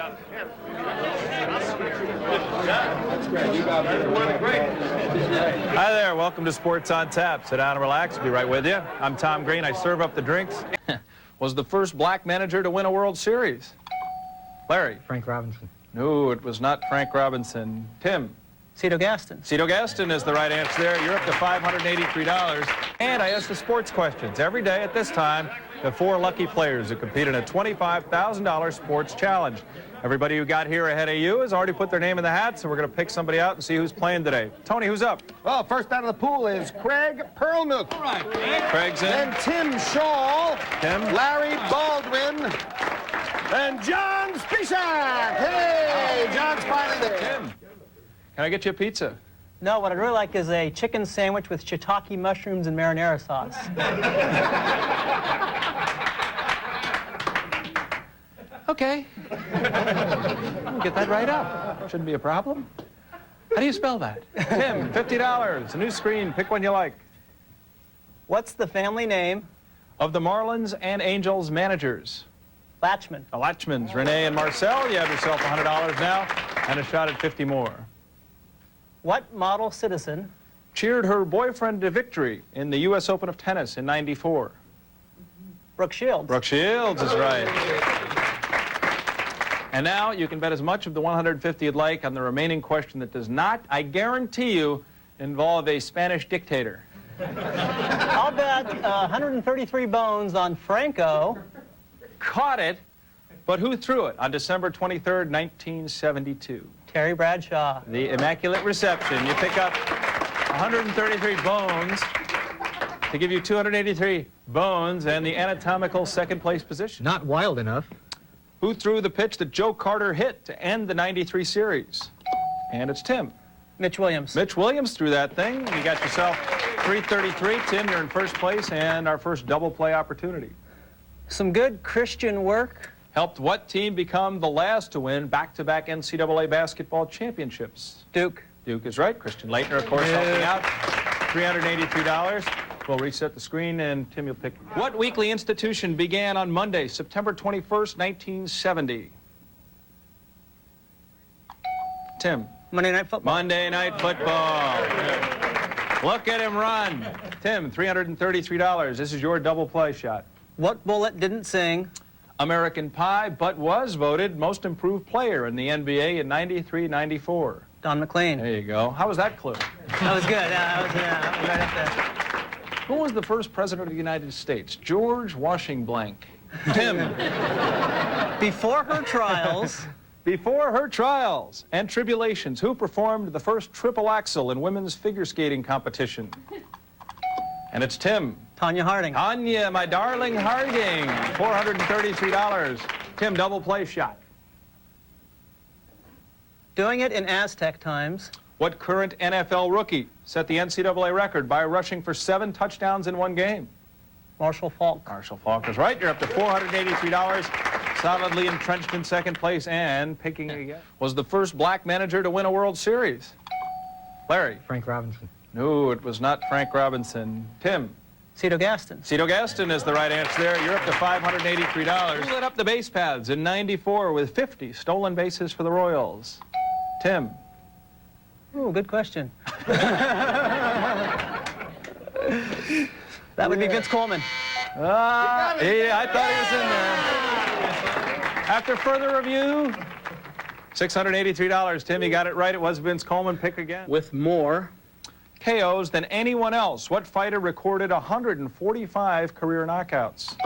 Hi there, welcome to Sports on Tap. Sit down and relax, be right with you. I'm Tom Green, I serve up the drinks. Was the first black manager to win a World Series? Larry? Frank Robinson. No, it was not Frank Robinson. Tim? Cito Gaston. Cito Gaston is the right answer there. You're up to $583. And I ask the sports questions. Every day at this time, the 4 lucky players who compete in a $25,000 sports challenge. Everybody who got here ahead of you has already put their name in the hat, so we're going to pick somebody out and see who's playing today. Tony, who's up? Well, first out of the pool is Craig Perlmuth. All right, Craig's in. Then Tim Schaal. Tim. Larry Baldwin. And John Spisak. Hey, John's finally there. Tim, can I get you a pizza? No, what I'd really like is a chicken sandwich with shiitake mushrooms and marinara sauce. Okay. We'll get that right up. Shouldn't be a problem. How do you spell that? Tim, $50. A new screen. Pick one you like. What's the family name? Of the Marlins and Angels managers. Latchman. The Latchmans, Renee and Marcel. You have yourself $100 now and a shot at 50 more. What model citizen Cheered her boyfriend to victory in the U.S. Open of Tennis in '94. Brooke Shields. Brooke Shields is right. And now you can bet as much of the 150 you'd like on the remaining question that does not, I guarantee you, involve a Spanish dictator. I'll bet 133 bones on Franco. Caught it, but who threw it on December 23rd, 1972? Terry Bradshaw. The Immaculate Reception. You pick up 133 bones to give you 283 bones and the anatomical second place position. Not wild enough. Who threw the pitch that Joe Carter hit to end the '93 series? And it's Tim. Mitch Williams. Mitch Williams threw that thing. You got yourself 333. Tim, you're in first place and our first double play opportunity. Some good Christian work. Helped what team become the last to win back-to-back NCAA basketball championships? Duke. Duke is right. Christian Leitner, of course, helping out. $383. We'll reset the screen, and Tim, you'll pick. What weekly institution began on Monday, September 21st, 1970? Tim. Monday Night Football. Monday Night Football. Look at him run. Tim, $333. This is your double play shot. What bullet didn't sing? American Pie, but was voted most improved player in the NBA in '93-94. Don McLean. There you go. How was that clue? That was good. That was right up there. Who was the first president of the United States? George Washington Blank. Tim. Before her trials. Before her trials and tribulations, who performed the first triple axel in women's figure skating competition? And it's Tim. Tanya Harding. Tanya, my darling Harding. $433. Tim, double play shot. Doing it in Aztec times. What current NFL rookie set the NCAA record by rushing for 7 touchdowns in one game? Marshall Faulk. Marshall Faulk is right. You're up to $483. Solidly entrenched in second place and picking again. Was the first black manager to win a World Series? Larry. Frank Robinson. No, it was not Frank Robinson. Tim. Cito Gaston. Cito Gaston is the right answer there. You're up to $583. Who lit up the base paths in '94 with 50 stolen bases for the Royals? Tim. Ooh, good question. That would be Vince Coleman. Yeah, I thought he was in there. After further review, $683. Tim, you got it right. It was Vince Coleman. Pick again. With more KOs than anyone else, what fighter recorded 145 career knockouts?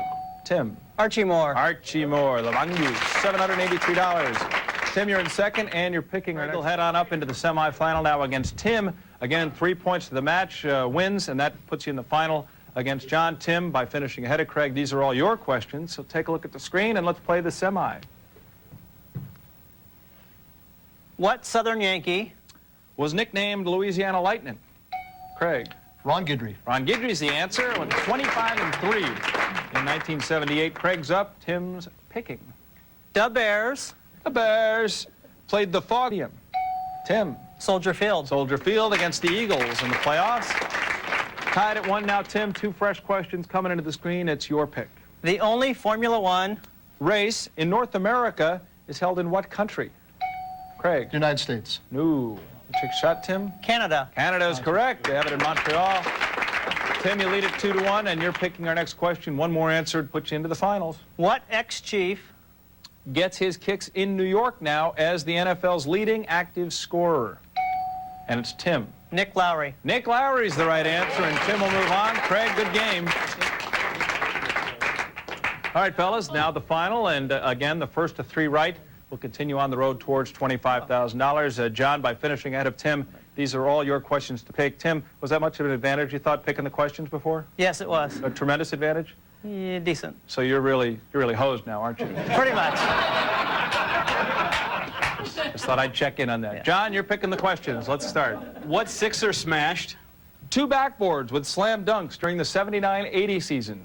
Tim. Archie Moore. Archie Moore, the Bangu, $783. Tim, you're in second, and you're picking right. We'll head on up into the semifinal now against Tim. Again, 3 points to the match wins, and that puts you in the final against John. Tim, by finishing ahead of Craig, these are all your questions. So take a look at the screen, and let's play the semi. What Southern Yankee was nicknamed Louisiana Lightning? Craig. Ron Guidry. Ron Guidry's the answer. Went 25-3 in 1978. Craig's up. Tim's picking. The Bears. The Bears played the Foggium. Tim. Soldier Field. Soldier Field against the Eagles in the playoffs. Tied at 1 now, Tim. 2 fresh questions coming into the screen. It's your pick. The only Formula One race in North America is held in what country? Craig? United States. No. Trick shot, Tim? Canada. Canada is correct. They have it in Montreal. Tim, you lead it 2-1, and you're picking our next question. One more answer to put you into the finals. What ex-chief Gets his kicks in New York now as the NFL's leading active scorer? And it's Tim. Nick Lowry. Nick Lowry's the right answer, and Tim will move on. Craig, good game. All right, fellas, now the final, and again, the first to 3 right will continue on the road towards $25,000. John, by finishing ahead of Tim, these are all your questions to pick. Tim, was that much of an advantage, you thought, picking the questions before? Yes, it was. A tremendous advantage? Yeah, decent. So you're really hosed now, aren't you? Pretty much. Just thought I'd check in on that. Yeah. John, you're picking the questions. Let's start. What Sixer smashed 2 backboards with slam dunks during the 79-80 season?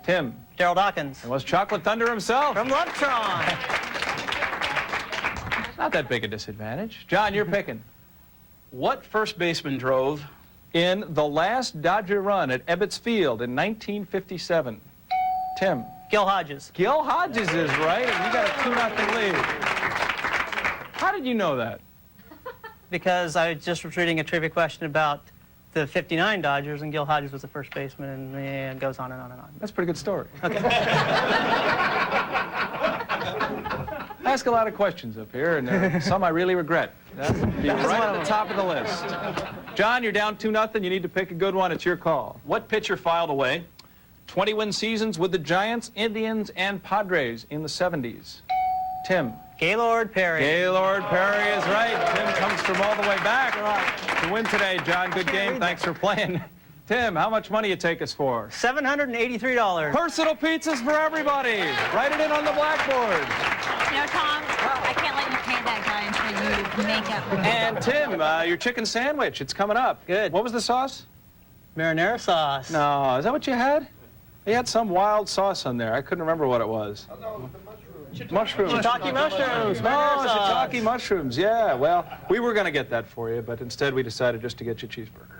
Tim. Gerald Hawkins. It was Chocolate Thunder himself. From Lovetron. Not that big a disadvantage. John, you're picking. What first baseman drove In the last Dodger run at Ebbets Field in 1957. Tim. Gil Hodges. Gil Hodges is right, and you got a 2-0 lead. How did you know that? Because I just was reading a trivia question about the 59 Dodgers, and Gil Hodges was the first baseman, and yeah, it goes on and on and on. That's a pretty good story. Okay. I ask a lot of questions up here, and some I really regret. That would be right at the top of the list. John, you're down 2-0. You need to pick a good one. It's your call. what pitcher filed away 20-win seasons with the Giants, Indians, and Padres in the 70s. Tim. Gaylord Perry. Gaylord Perry is right. Tim comes from all the way back to win today. John, good game. Thanks for playing. Tim, how much money you take us for? $783. Personal pizzas for everybody. Write it in on the blackboard. You know, Tom, I can't let you pay that guy until you make up. And Tim, your chicken sandwich, it's coming up. Good. What was the sauce? Marinara sauce. No, is that what you had? You had some wild sauce on there. I couldn't remember what it was. Mushrooms. Shiitake mushrooms. Oh, Marinara sauce. shiitake mushrooms. Yeah, well, we were going to get that for you, but instead we decided just to get you a cheeseburger.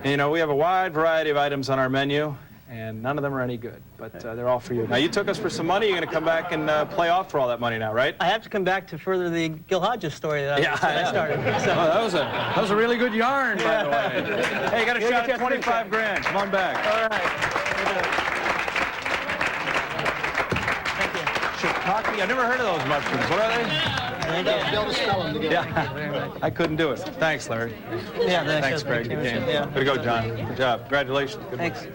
You know, we have a wide variety of items on our menu, and none of them are any good, but they're all for you. Now, you took us for some money. You're going to come back and play off for all that money now, right? I have to come back to further the Gil Hodges story that I started. So. Oh, that was a really good yarn, by the way. Hey, you got a shot at 25 grand. Come on back. All right. Thank you. Shiitake. I've never heard of those mushrooms. What are they? Be able to spell them together. Yeah, I couldn't do it. Thanks, Larry. Yeah, Thanks, Greg. Good game. Yeah. Way to go, John. Good job. Congratulations. Good Thanks. work.